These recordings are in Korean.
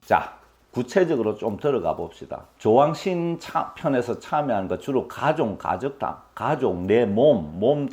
자, 구체적으로 좀 들어가 봅시다. 조왕신 편에서 참여한 거 주로 가족, 내 몸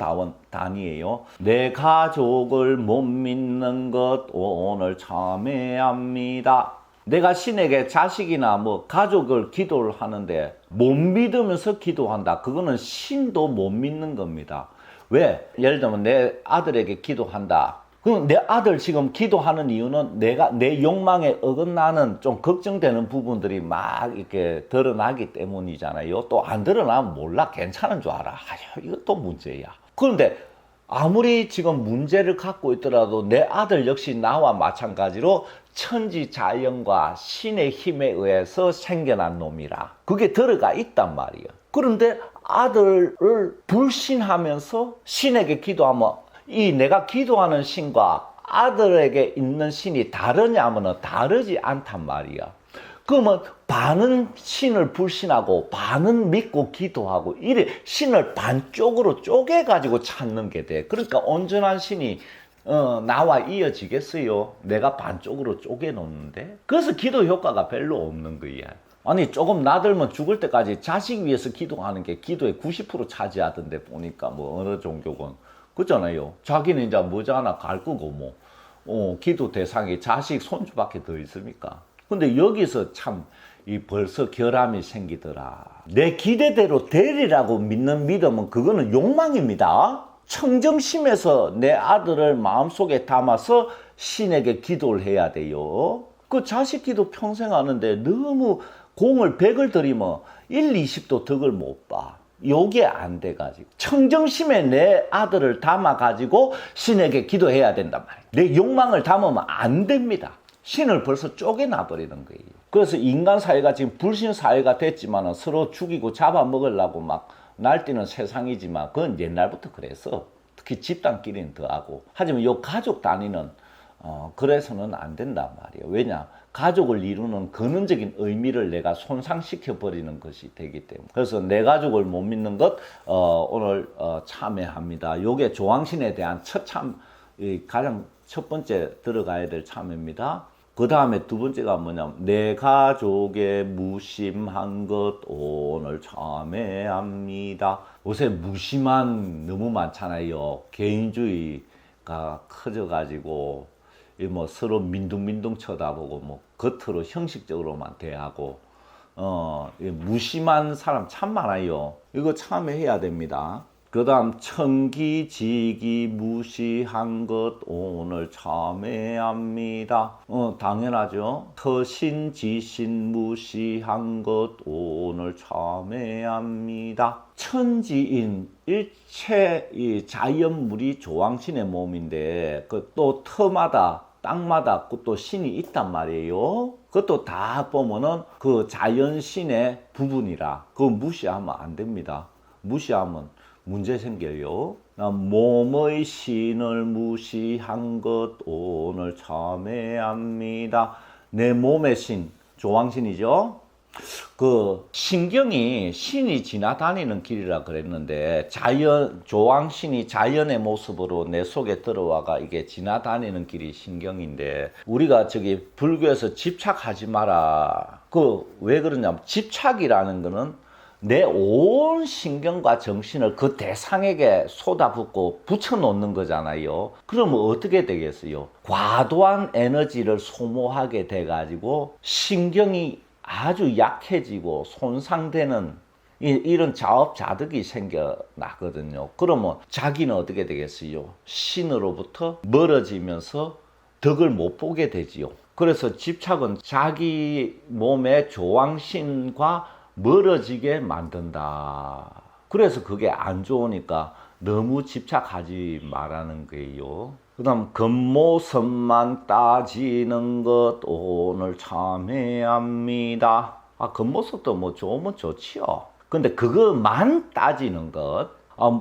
단위예요. 내 가족을 못 믿는 것 오늘 참여합니다. 내가 신에게 자식이나 뭐 가족을 기도를 하는데 못 믿으면서 기도한다. 그거는 신도 못 믿는 겁니다. 왜? 예를 들면 내 아들에게 기도한다. 그럼 내 아들 지금 기도하는 이유는 내가 내 욕망에 어긋나는 좀 걱정되는 부분들이 막 이렇게 드러나기 때문이잖아요. 또 안 드러나면 몰라. 괜찮은 줄 알아. 아유, 이것도 문제야. 그런데 아무리 지금 문제를 갖고 있더라도 내 아들 역시 나와 마찬가지로 천지자연과 신의 힘에 의해서 생겨난 놈이라. 그게 들어가 있단 말이야. 그런데 아들을 불신하면서 신에게 기도하면 이 내가 기도하는 신과 아들에게 있는 신이 다르냐면 다르지 않단 말이야. 그러면 반은 신을 불신하고 반은 믿고 기도하고 이래 신을 반쪽으로 쪼개가지고 찾는 게 돼. 그러니까 온전한 신이 나와 이어지겠어요? 내가 반쪽으로 쪼개놓는데? 그래서 기도 효과가 별로 없는 거야. 아니 조금 나들면 죽을 때까지 자식 위해서 기도하는 게 기도의 90% 차지하던데 보니까 뭐 어느 종교건 그렇잖아요. 자기는 이제 뭐잖아 갈 거고 뭐 기도 대상이 자식 손주밖에 더 있습니까? 근데 여기서 참 이 벌써 결함이 생기더라. 내 기대대로 되리라고 믿는 믿음은 그거는 욕망입니다. 청정심에서 내 아들을 마음속에 담아서 신에게 기도를 해야 돼요. 그 자식 기도 평생 하는데 너무 공을 100을 들이면 1, 20도 덕을 못 봐. 요게 안 돼가지고 청정심에 내 아들을 담아가지고 신에게 기도해야 된단 말이에요. 내 욕망을 담으면 안 됩니다. 신을 벌써 쪼개놔 버리는 거예요. 그래서 인간 사회가 지금 불신 사회가 됐지만 서로 죽이고 잡아먹으려고 막 날뛰는 세상이지만 그건 옛날부터 그래서 특히 집단끼리는 더하고 하지만 요 가족 단위는 그래서는 안 된단 말이에요. 왜냐? 가족을 이루는 근원적인 의미를 내가 손상시켜 버리는 것이 되기 때문에. 그래서 내 가족을 못 믿는 것 오늘 참여합니다. 요게 조왕신에 대한 가장 첫 번째 들어가야 될 참여입니다. 그 다음에 두 번째가 뭐냐면 내 가족의 무심한 것 오늘 참여합니다. 요새 무심한 너무 많잖아요. 개인주의가 커져가지고 뭐 서로 민둥민둥 쳐다보고 뭐 겉으로 형식적으로만 대하고 무심한 사람 참 많아요. 이거 참여해야 됩니다. 그 다음 청기지기 무시한 것 오늘 참여합니다. 당연하죠. 터신지신 무시한 것 오늘 참여합니다. 천지인 일체 이 자연물이 조왕신의 몸인데 그 또 터마다 땅마다 또 신이 있단 말이에요. 그것도 다 보면은 그 자연신의 부분이라 그거 무시하면 안 됩니다. 무시하면 문제 생겨요. 몸의 신을 무시한 것 오늘 참여합니다. 내 몸의 신, 조왕신이죠. 그 신경이 신이 지나다니는 길이라 그랬는데 조왕신이 자연의 모습으로 내 속에 들어와가 이게 지나다니는 길이 신경인데 우리가 저기 불교에서 집착하지 마라. 그 왜 그러냐면 집착이라는 거는 내 온 신경과 정신을 그 대상에게 쏟아붓고 붙여놓는 거잖아요. 그러면 어떻게 되겠어요? 과도한 에너지를 소모하게 돼가지고 신경이 아주 약해지고 손상되는 이런 자업자득이 생겨나거든요. 그러면 자기는 어떻게 되겠어요? 신으로부터 멀어지면서 덕을 못 보게 되지요. 그래서 집착은 자기 몸의 조왕신과 멀어지게 만든다. 그래서 그게 안 좋으니까 너무 집착하지 말라는 거예요. 그 다음 겉모습만 따지는 것 오늘 참여합니다. 겉모습도 뭐 좋으면 좋지요. 근데 그것만 따지는 것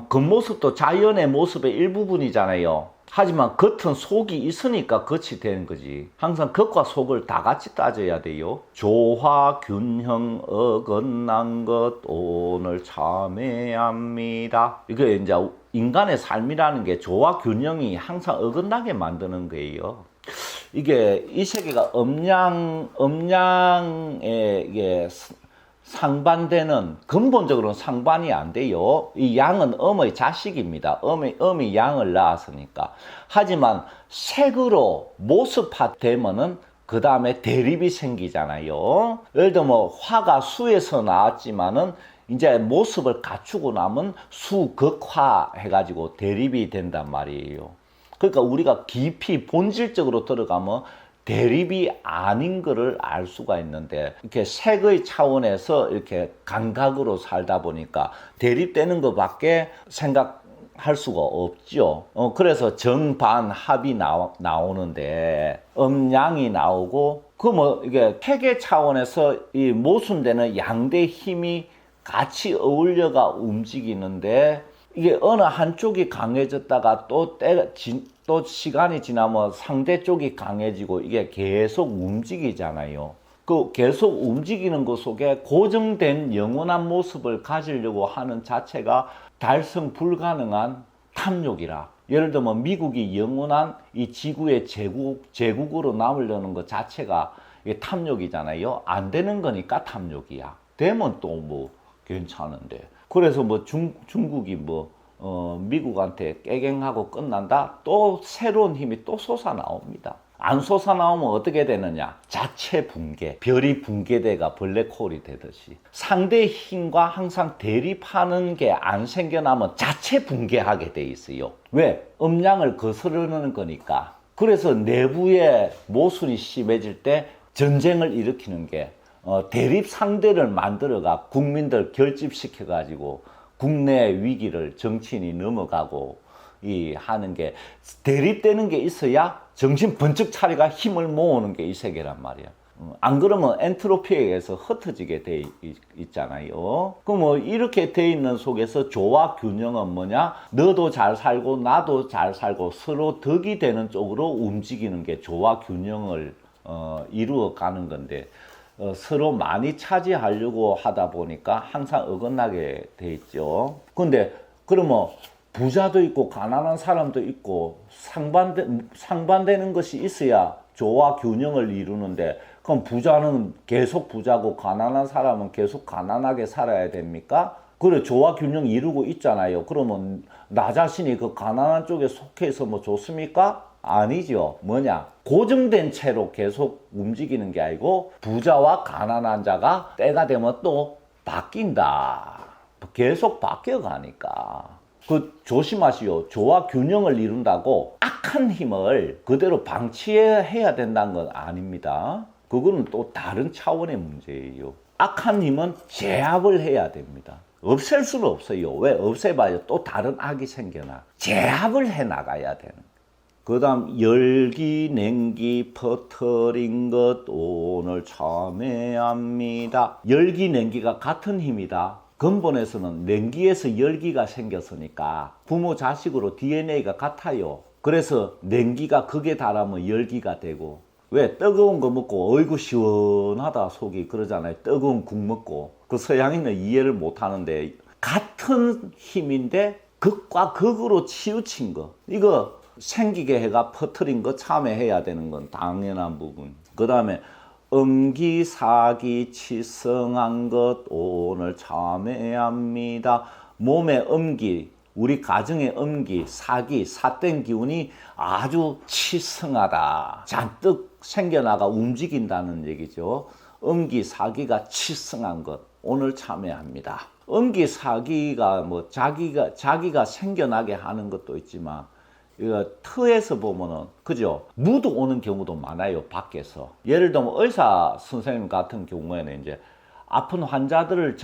겉모습도 자연의 모습의 일부분이잖아요. 하지만 겉은 속이 있으니까 겉이 되는 거지. 항상 겉과 속을 다 같이 따져야 돼요. 조화 균형 어긋난 것 오늘 참여합니다. 이게 이제 인간의 삶이라는 게 조화 균형이 항상 어긋나게 만드는 거예요. 이게 이 세계가 음양에 이게 상반되는, 근본적으로는 상반이 안 돼요. 이 양은 음의 자식입니다. 음이 양을 낳았으니까. 하지만 색으로 모습화되면은 그 다음에 대립이 생기잖아요. 예를 들면 뭐 화가 수에서 나왔지만은 이제 모습을 갖추고 나면 수극화 해가지고 대립이 된단 말이에요. 그러니까 우리가 깊이 본질적으로 들어가면 대립이 아닌 것을 알 수가 있는데, 이렇게 색의 차원에서 이렇게 감각으로 살다 보니까 대립되는 것밖에 생각할 수가 없죠. 그래서 정반합이 나오는데, 음양이 나오고, 그 뭐 이게 체계 차원에서 이 모순되는 양대 힘이 같이 어울려가 움직이는데, 이게 어느 한쪽이 강해졌다가 또 시간이 지나면 상대 쪽이 강해지고 이게 계속 움직이잖아요. 그 계속 움직이는 것 속에 고정된 영원한 모습을 가지려고 하는 자체가 달성 불가능한 탐욕이라. 예를 들면 미국이 영원한 이 지구의 제국으로 남으려는 것 자체가 이게 탐욕이잖아요. 안 되는 거니까 탐욕이야. 되면 또 뭐 괜찮은데. 그래서 뭐 중국이 미국한테 깨갱하고 끝난다? 또 새로운 힘이 또 솟아나옵니다. 안 솟아나오면 어떻게 되느냐? 자체 붕괴, 별이 붕괴돼가 블랙홀이 되듯이 상대 힘과 항상 대립하는 게 안 생겨나면 자체 붕괴하게 돼 있어요. 왜? 음양을 거스르는 거니까. 그래서 내부의 모순이 심해질 때 전쟁을 일으키는 게 대립 상대를 만들어가 국민들 결집시켜가지고 국내 위기를 정치인이 넘어가고 하는 게, 대립되는 게 있어야 정신 번쩍 차리가 힘을 모으는 게 이 세계란 말이야. 안 그러면 엔트로피에 의해서 흩어지게 돼 있잖아요. 그럼 뭐 이렇게 돼 있는 속에서 조화 균형은 뭐냐? 너도 잘 살고 나도 잘 살고 서로 덕이 되는 쪽으로 움직이는 게 조화 균형을 이루어 가는 건데, 서로 많이 차지하려고 하다 보니까 항상 어긋나게 돼 있죠. 근데 그러면 부자도 있고 가난한 사람도 있고 상반되는 것이 있어야 조화 균형을 이루는데, 그럼 부자는 계속 부자고 가난한 사람은 계속 가난하게 살아야 됩니까? 그래, 조화 균형 이루고 있잖아요. 그러면 나 자신이 그 가난한 쪽에 속해서 뭐 좋습니까? 아니죠. 뭐냐? 고정된 채로 계속 움직이는 게 아니고 부자와 가난한 자가 때가 되면 또 바뀐다. 계속 바뀌어가니까. 그 조심하시오. 조화 균형을 이룬다고 악한 힘을 그대로 방치해야 된다는 건 아닙니다. 그거는 또 다른 차원의 문제예요. 악한 힘은 제압을 해야 됩니다. 없앨 수는 없어요. 왜? 없애봐야 또 다른 악이 생겨나. 제압을 해 나가야 되는. 그 다음 열기 냉기 퍼터린 것 오늘 참회합니다. 열기 냉기가 같은 힘이다. 근본에서는 냉기에서 열기가 생겼으니까 부모 자식으로 DNA가 같아요. 그래서 냉기가 극에 달하면 열기가 되고, 왜? 뜨거운 거 먹고 어이구 시원하다 속이 그러잖아요. 뜨거운 국 먹고. 그 서양인은 이해를 못 하는데, 같은 힘인데 극과 극으로 치우친 거, 이거 생기게 해가 퍼뜨린 거 참회해야 되는 건 당연한 부분. 그 다음에 음기사기 치성한 것 오늘 참회합니다. 몸의 음기, 우리 가정의 음기, 사기, 삿된 기운이 아주 치성하다. 잔뜩 생겨나가 움직인다는 얘기죠. 음기, 사기가 치성한 것 오늘 참회합니다. 음기, 사기가 뭐 자기가 생겨나게 하는 것도 있지만, 이거 터에서 보면은, 그죠? 무도 오는 경우도 많아요, 밖에서. 예를 들면 의사 선생님 같은 경우에는 이제 아픈 환자들을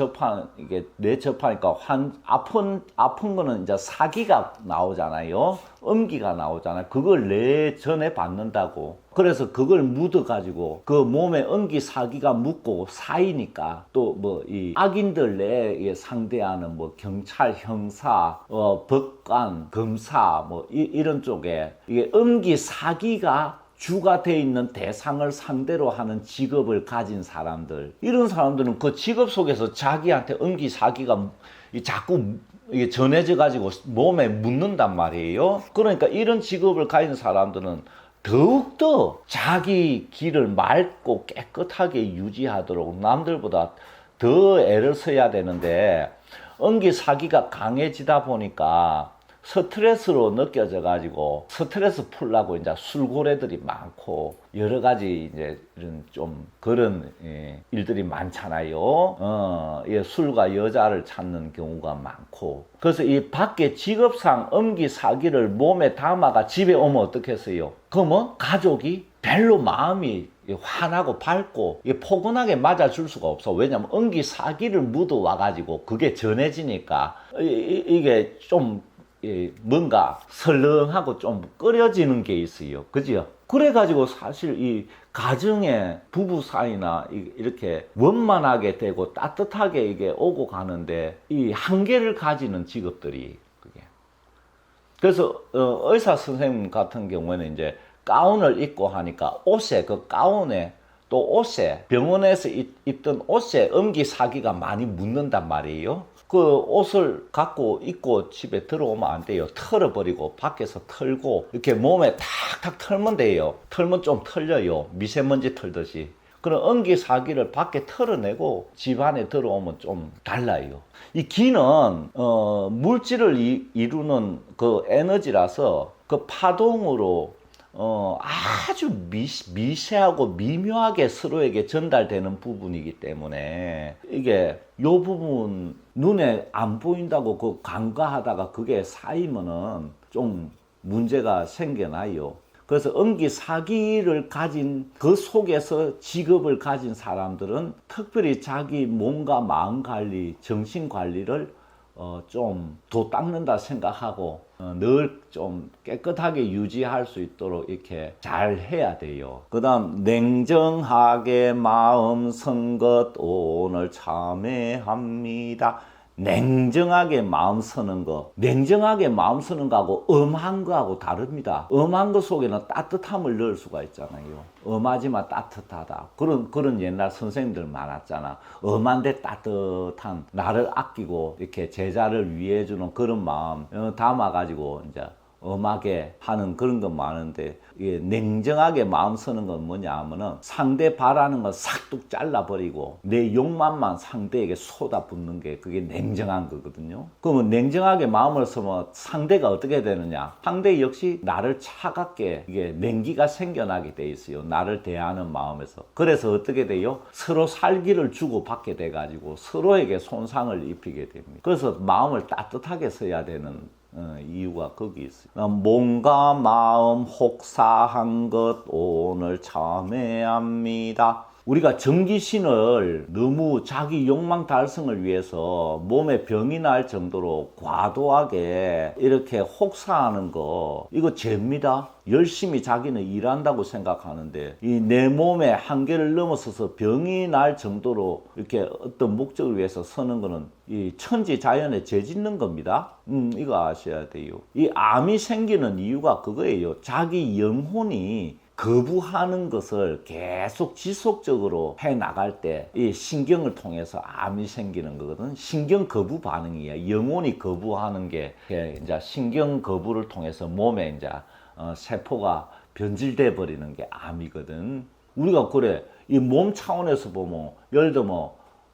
이게 접하니까 아픈 거는 이제 사기가 나오잖아요. 음기가 나오잖아요. 그걸 내 전에 받는다고. 그래서 그걸 묻어가지고 그 몸에 음기 사기가 묻고 쌓이니까 또 뭐 이 악인들 내에 상대하는 뭐 경찰, 형사, 법관, 검사 뭐 이런 쪽에 이게 음기 사기가 주가 돼 있는 대상을 상대로 하는 직업을 가진 사람들, 이런 사람들은 그 직업 속에서 자기한테 음기 사기가 자꾸 이게 전해져 가지고 몸에 묻는단 말이에요. 그러니까 이런 직업을 가진 사람들은 더욱더 자기 길을 맑고 깨끗하게 유지하도록 남들보다 더 애를 써야 되는데, 음기사기가 강해지다 보니까 스트레스로 느껴져 가지고 스트레스 풀라고 이제 술고래들이 많고 여러 가지 이제 이런 좀 그런 일들이 많잖아요. 술과 여자를 찾는 경우가 많고, 그래서 이 밖에 직업상 음기사기를 몸에 담아가 집에 오면 어떻겠어요? 그러면 가족이 별로 마음이 환하고 밝고 포근하게 맞아줄 수가 없어. 왜냐면 음기사기를 묻어와 가지고 그게 전해지니까 이게 좀 뭔가 설렁하고 좀 끓여지는 게 있어요. 그죠? 그래가지고 사실 이 가정의 부부 사이나 이렇게 원만하게 되고 따뜻하게 이게 오고 가는데 이 한계를 가지는 직업들이 그게. 그래서 의사 선생님 같은 경우에는 이제 가운을 입고 하니까 옷에 그 가운에 또 옷에 병원에서 입던 옷에 음기사기가 많이 묻는단 말이에요. 그 옷을 갖고 입고 집에 들어오면 안 돼요. 털어버리고 밖에서 털고 이렇게 몸에 탁탁 털면 돼요. 털면 좀 털려요. 미세먼지 털듯이. 그런 음기사기를 밖에 털어내고 집 안에 들어오면 좀 달라요. 이 기는 물질을 이루는 그 에너지라서 그 파동으로 아주 미세하고 미묘하게 서로에게 전달되는 부분이기 때문에 이게 요 부분 눈에 안 보인다고 그 간과하다가 그게 쌓이면은 좀 문제가 생겨나요. 그래서 음기사기를 가진 그 속에서 직업을 가진 사람들은 특별히 자기 몸과 마음 관리, 정신 관리를 좀 도 닦는다 생각하고 늘 좀 깨끗하게 유지할 수 있도록 이렇게 잘 해야 돼요. 그 다음 냉정하게 마음 선 것 오늘 참회합니다. 냉정하게 마음 서는 거, 냉정하게 마음 서는 거하고 엄한 거하고 다릅니다. 엄한 거 속에는 따뜻함을 넣을 수가 있잖아요. 엄하지만 따뜻하다. 그런 옛날 선생님들 많았잖아. 엄한데 따뜻한, 나를 아끼고 이렇게 제자를 위해주는 그런 마음 담아가지고 이제 엄하게 하는 그런 건 많은데, 이게 냉정하게 마음 쓰는 건 뭐냐 하면은 상대 바라는 건 싹둑 잘라버리고 내 욕망만 상대에게 쏟아붓는 게 그게 냉정한 거거든요. 그러면 냉정하게 마음을 쓰면 상대가 어떻게 되느냐? 상대 역시 나를 차갑게 이게 냉기가 생겨나게 돼 있어요. 나를 대하는 마음에서. 그래서 어떻게 돼요? 서로 살기를 주고받게 돼가지고 서로에게 손상을 입히게 됩니다. 그래서 마음을 따뜻하게 써야 되는 이유가 거기 있어요. 몸과 마음 혹사한 것 오늘 참회합니다. 우리가 정기신을 너무 자기 욕망 달성을 위해서 몸에 병이 날 정도로 과도하게 이렇게 혹사하는 거, 이거 죄입니다. 열심히 자기는 일한다고 생각하는데 이 내 몸의 한계를 넘어서서 병이 날 정도로 이렇게 어떤 목적을 위해서 서는 거는 이 천지자연에 죄짓는 겁니다. 이거 아셔야 돼요. 이 암이 생기는 이유가 그거예요. 자기 영혼이 거부하는 것을 계속 지속적으로 해 나갈 때 이 신경을 통해서 암이 생기는 거거든. 신경 거부 반응이야. 영혼이 거부하는 게 이제 신경 거부를 통해서 몸에 이제 세포가 변질돼 버리는 게 암이거든. 우리가 그래 이 몸 차원에서 보면 예를 들면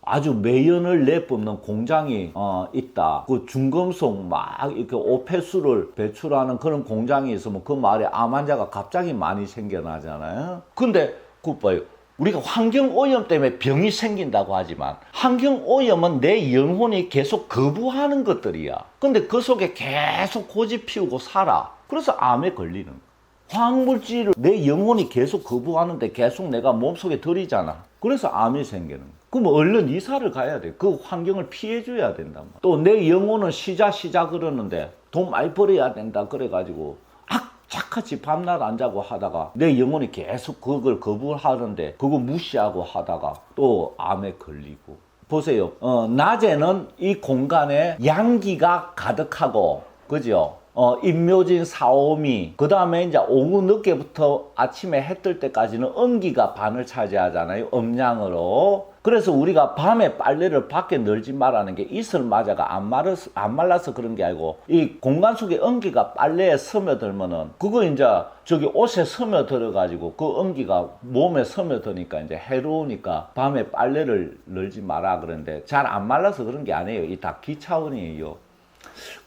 아주 매연을 내뿜는 공장이 있다. 그 중금속 막 이렇게 오폐수를 배출하는 그런 공장이 있으면 그 말에 암 환자가 갑자기 많이 생겨나잖아요. 근데 그 봐요. 우리가 환경오염 때문에 병이 생긴다고 하지만 환경오염은 내 영혼이 계속 거부하는 것들이야. 근데 그 속에 계속 고집 피우고 살아. 그래서 암에 걸리는 거야. 화학물질을 내 영혼이 계속 거부하는데 계속 내가 몸속에 들이잖아. 그래서 암이 생기는 거야. 그럼 얼른 이사를 가야 돼. 그 환경을 피해줘야 된단 말이야. 또 내 영혼은 시자 그러는데 돈 많이 벌어야 된다 그래가지고 악착같이 밤낮 안 자고 하다가 내 영혼이 계속 그걸 거부하는데 그거 무시하고 하다가 또 암에 걸리고. 보세요. 낮에는 이 공간에 양기가 가득하고, 그죠? 임묘진 사오미, 그 다음에 이제 오후 늦게부터 아침에 해 뜰 때까지는 음기가 반을 차지하잖아요. 음양으로. 그래서 우리가 밤에 빨래를 밖에 널지 말라는 게 이슬마자가 안 말라서 그런 게 아니고 이 공간 속에 응기가 빨래에 스며들면은 그거 이제 저기 옷에 스며들어 가지고 그 응기가 몸에 스며드니까 이제 해로우니까 밤에 빨래를 널지 마라 그러는데 잘 안 말라서 그런 게 아니에요. 이 다 기차원이에요.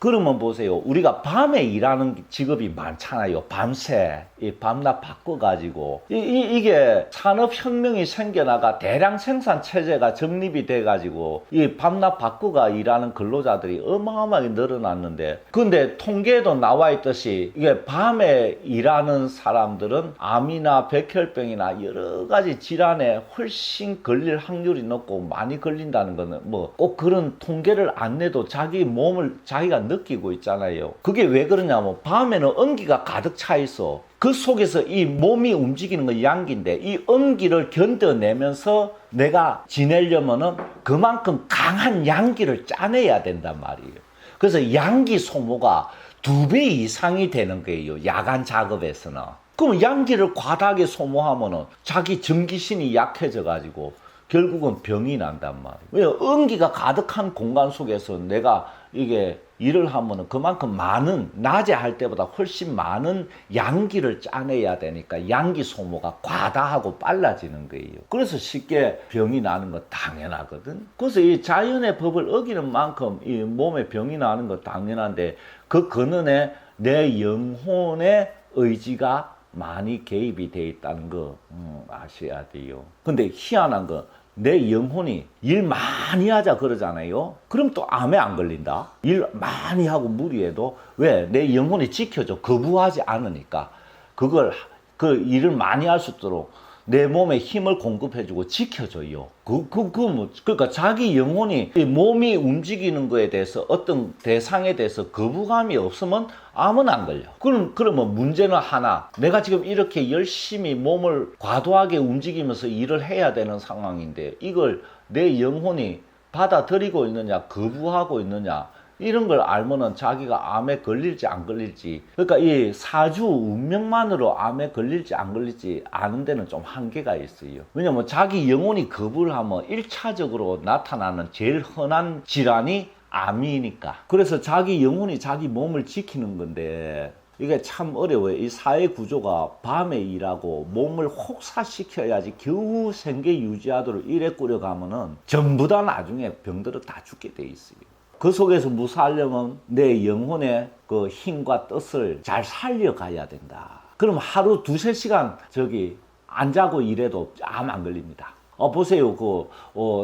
그러면 보세요. 우리가 밤에 일하는 직업이 많잖아요. 밤새 이 밤낮 바꿔가지고 이게 산업혁명이 생겨나가 대량 생산 체제가 정립이 돼가지고 이 밤낮 바꿔가 일하는 근로자들이 어마어마하게 늘어났는데 근데 통계에도 나와 있듯이 이게 밤에 일하는 사람들은 암이나 백혈병이나 여러 가지 질환에 훨씬 걸릴 확률이 높고 많이 걸린다는 거는 뭐 꼭 그런 통계를 안 내도 자기 몸을 자기가 느끼고 있잖아요. 그게 왜 그러냐면 밤에는 음기가 가득 차 있어. 그 속에서 이 몸이 움직이는 건 양기인데 이 음기를 견뎌내면서 내가 지내려면은 그만큼 강한 양기를 짜내야 된단 말이에요. 그래서 양기 소모가 2배 이상이 되는 거예요. 야간 작업에서는. 그럼 양기를 과다하게 소모하면은 자기 전기신이 약해져 가지고 결국은 병이 난단 말이에요. 왜? 음기가 가득한 공간 속에서 내가 이게 일을 하면은 그만큼 많은, 낮에 할 때보다 훨씬 많은 양기를 짜내야 되니까 양기 소모가 과다하고 빨라지는 거예요. 그래서 쉽게 병이 나는 거 당연하거든. 그래서 이 자연의 법을 어기는 만큼 이 몸에 병이 나는 거 당연한데 그 근원에 내 영혼의 의지가 많이 개입이 돼 있다는 거 아셔야 돼요. 근데 희한한 거 내 영혼이 일 많이 하자 그러잖아요. 그럼 또 암에 안 걸린다. 일 많이 하고 무리해도 왜? 내 영혼이 지켜줘. 거부하지 않으니까 그걸 그 일을 많이 할 수 있도록 내 몸에 힘을 공급해주고 지켜줘요. 그러니까 자기 영혼이 몸이 움직이는 거에 대해서 어떤 대상에 대해서 거부감이 없으면 암은 안 걸려. 그러면 문제는 하나. 내가 지금 이렇게 열심히 몸을 과도하게 움직이면서 일을 해야 되는 상황인데 이걸 내 영혼이 받아들이고 있느냐, 거부하고 있느냐. 이런 걸 알면은 자기가 암에 걸릴지 안 걸릴지 그러니까 이 사주 운명만으로 암에 걸릴지 안 걸릴지 아는 데는 좀 한계가 있어요. 왜냐면 자기 영혼이 거부를 하면 1차적으로 나타나는 제일 흔한 질환이 암이니까. 그래서 자기 영혼이 자기 몸을 지키는 건데 이게 참 어려워요. 이 사회 구조가 밤에 일하고 몸을 혹사시켜야지 겨우 생계 유지하도록 일에 꾸려가면은 전부 다 나중에 병들어 다 죽게 돼 있어요. 그 속에서 무사하려면 내 영혼의 그 힘과 뜻을 잘 살려가야 된다. 그럼 하루 2-3시간 저기 안 자고 일해도 암 안 걸립니다. 보세요.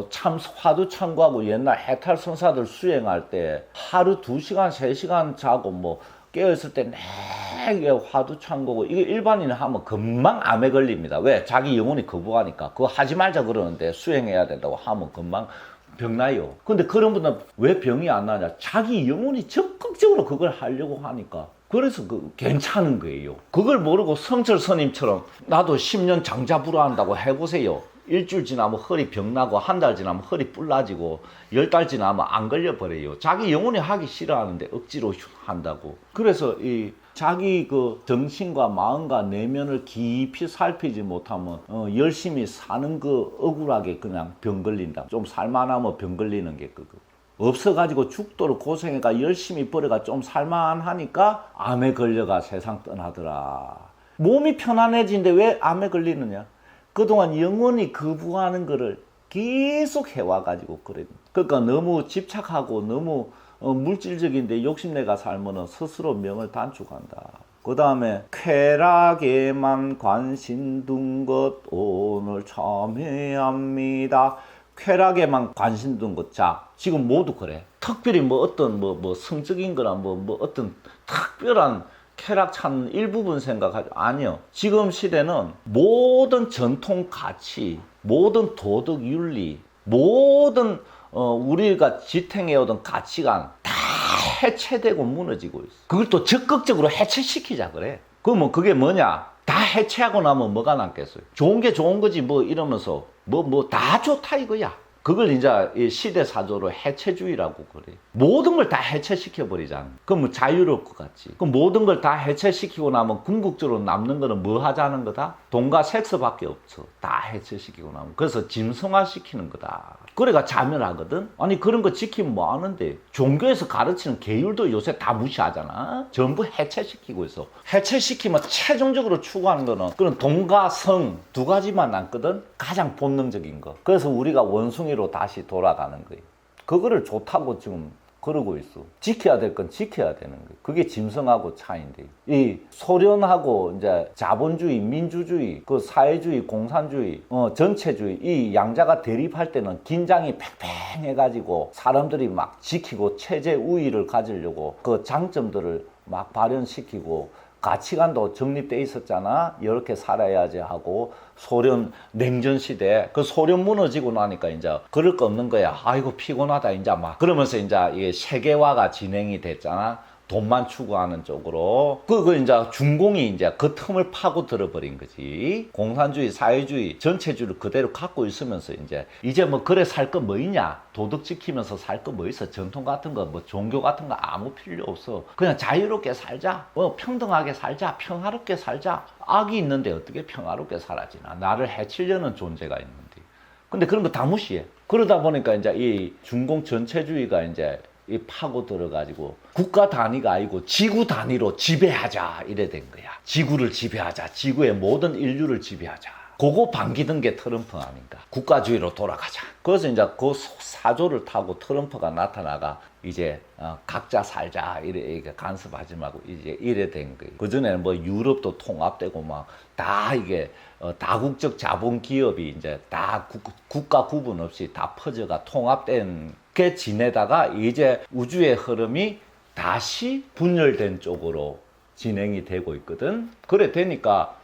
참 화두 참고하고 옛날 해탈 선사들 수행할 때 하루 2시간, 3시간 자고 뭐 깨어있을 때 내게 화두 참고고 이거 일반인은 하면 금방 암에 걸립니다. 왜? 자기 영혼이 거부하니까. 그거 하지 말자 그러는데 수행해야 된다고 하면 금방 병나요. 근데 그런 분들은 왜 병이 안 나냐? 자기 영혼이 적극적으로 그걸 하려고 하니까. 그래서 괜찮은 거예요. 그걸 모르고 성철 스님처럼 나도 10년 장자부라 한다고 해보세요. 일주일 지나면 허리 병나고 한 달 지나면 허리 뿔나지고 10달 지나면 안 걸려버려요. 자기 영혼이 하기 싫어하는데 억지로 한다고. 그래서 이 자기 그 정신과 마음과 내면을 깊이 살피지 못하면 열심히 사는 그 억울하게 그냥 병 걸린다. 좀 살만하면 병 걸리는 게 그거. 없어가지고 죽도록 고생해가 열심히 벌어가 좀 살만하니까 암에 걸려가 세상 떠나더라. 몸이 편안해진데 왜 암에 걸리느냐? 그동안 영원히 거부하는 거를 계속 해와가지고 그래. 그러니까 너무 집착하고 너무 물질적인데 욕심내가 살면은 스스로 명을 단축한다. 그 다음에 쾌락에만 관심 둔 것 오늘 참회합니다. 쾌락에만 관심 둔 것. 자, 지금 모두 그래. 특별히 뭐 어떤 뭐 성적인 거나 뭐 어떤 특별한 쾌락 찾는 일부분 생각하죠. 아니요. 지금 시대는 모든 전통 가치, 모든 도덕 윤리, 모든 우리가 지탱해오던 가치관 다 해체되고 무너지고 있어. 그걸 또 적극적으로 해체시키자 그래. 그러면 그게 뭐냐? 다 해체하고 나면 뭐가 남겠어요? 좋은 게 좋은 거지 뭐 이러면서 뭐 다 좋다 이거야. 그걸 이제 이 시대사조로 해체주의라고 그래. 모든 걸 다 해체시켜버리잖아. 그럼 뭐 자유로울 것 같지. 그럼 모든 걸 다 해체시키고 나면 궁극적으로 남는 거는 뭐 하자는 거다? 돈과 섹스밖에 없어. 다 해체시키고 나면. 그래서 짐승화시키는 거다. 그래가 자멸하거든? 아니 그런 거 지키면 뭐 하는데? 종교에서 가르치는 계율도 요새 다 무시하잖아. 전부 해체시키고 있어. 해체시키면 최종적으로 추구하는 거는 그런 돈과 성 두 가지만 남거든? 가장 본능적인 거. 그래서 우리가 원숭이로 다시 돌아가는 거예요. 그거를 좋다고 지금 그러고 있어. 지켜야 될 건 지켜야 되는 거예요. 그게 짐승하고 차이인데. 이 소련하고 이제 자본주의, 민주주의, 그 사회주의, 공산주의, 전체주의 이 양자가 대립할 때는 긴장이 팽팽해가지고 사람들이 막 지키고 체제 우위를 가지려고 그 장점들을 막 발현시키고 가치관도 정립돼 있었잖아. 이렇게 살아야지 하고 소련 냉전 시대 그 소련 무너지고 나니까 이제 그럴 거 없는 거야. 아이고 피곤하다 이제 막 그러면서 이제 이게 세계화가 진행이 됐잖아. 돈만 추구하는 쪽으로 그 이제 중공이 이제 그 틈을 파고 들어버린 거지. 공산주의, 사회주의, 전체주의를 그대로 갖고 있으면서 이제 뭐 그래 살 거 뭐 있냐? 도덕 지키면서 살 거 뭐 있어? 전통 같은 거, 뭐 종교 같은 거 아무 필요 없어. 그냥 자유롭게 살자. 평등하게 살자. 평화롭게 살자. 악이 있는데 어떻게 평화롭게 살아지나? 나를 해치려는 존재가 있는데. 근데 그런 거 다 무시해. 그러다 보니까 이제 이 중공 전체주의가 이제 이 파고 들어가지고 국가 단위가 아니고 지구 단위로 지배하자 이래 된 거야. 지구를 지배하자. 지구의 모든 인류를 지배하자. 그거 반기던 게 트럼프 아닌가. 국가주의로 돌아가자. 그래서 이제 그 사조를 타고 트럼프가 나타나가 이제 각자 살자 이래 간섭하지 말고 이제 이래 된 거예요. 그 전에는 뭐 유럽도 통합되고 막 다 이게 다국적 자본 기업이 이제 다 국가 구분 없이 다 퍼져가 통합된 게 지내다가 이제 우주의 흐름이 다시 분열된 쪽으로 진행이 되고 있거든. 그래 되니까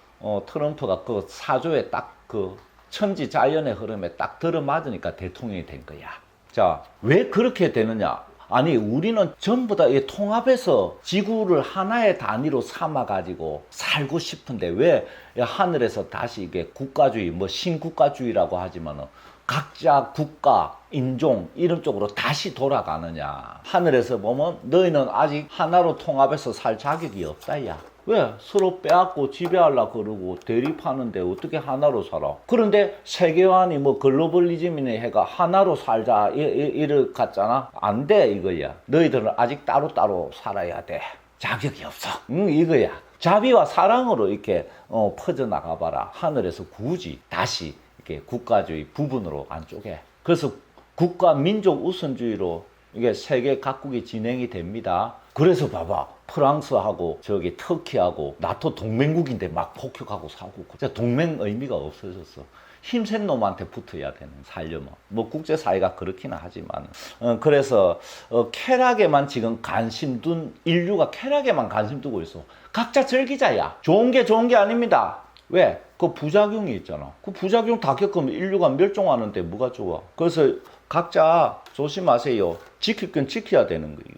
트럼프가 그 사조에 딱 그 천지 자연의 흐름에 딱 들어맞으니까 대통령이 된 거야. 자, 왜 그렇게 되느냐? 아니 우리는 전부 다 이 통합해서 지구를 하나의 단위로 삼아가지고 살고 싶은데 왜 하늘에서 다시 이게 국가주의 뭐 신국가주의라고 하지만은 각자 국가, 인종 이런 쪽으로 다시 돌아가느냐. 하늘에서 보면 너희는 아직 하나로 통합해서 살 자격이 없다 야. 왜? 서로 빼앗고 지배하려고 그러고 대립하는데 어떻게 하나로 살아? 그런데 세계관이 뭐 글로벌리즘이네 해가 하나로 살자 이를 갔잖아. 안 돼 이거야. 너희들은 아직 따로따로 살아야 돼. 자격이 없어. 이거야. 자비와 사랑으로 이렇게 퍼져나가 봐라. 하늘에서 굳이 다시 이렇게 국가주의 부분으로 안 쪼개. 그래서 국가 민족 우선주의로 이게 세계 각국이 진행이 됩니다. 그래서 봐봐. 프랑스하고 저기 터키하고 나토 동맹국인데 막 폭격하고 사고. 진짜 동맹 의미가 없어졌어. 힘센 놈한테 붙어야 되는 살려면. 뭐 국제사회가 그렇기는 하지만. 그래서 쾌락에만 지금 관심 둔 인류가 쾌락에만 관심 두고 있어. 각자 즐기자야. 좋은 게 아닙니다. 왜? 그 부작용이 있잖아. 그 부작용 다 겪으면 인류가 멸종하는데 뭐가 좋아? 그래서 각자 조심하세요. 지킬 건 지켜야 되는 거예요.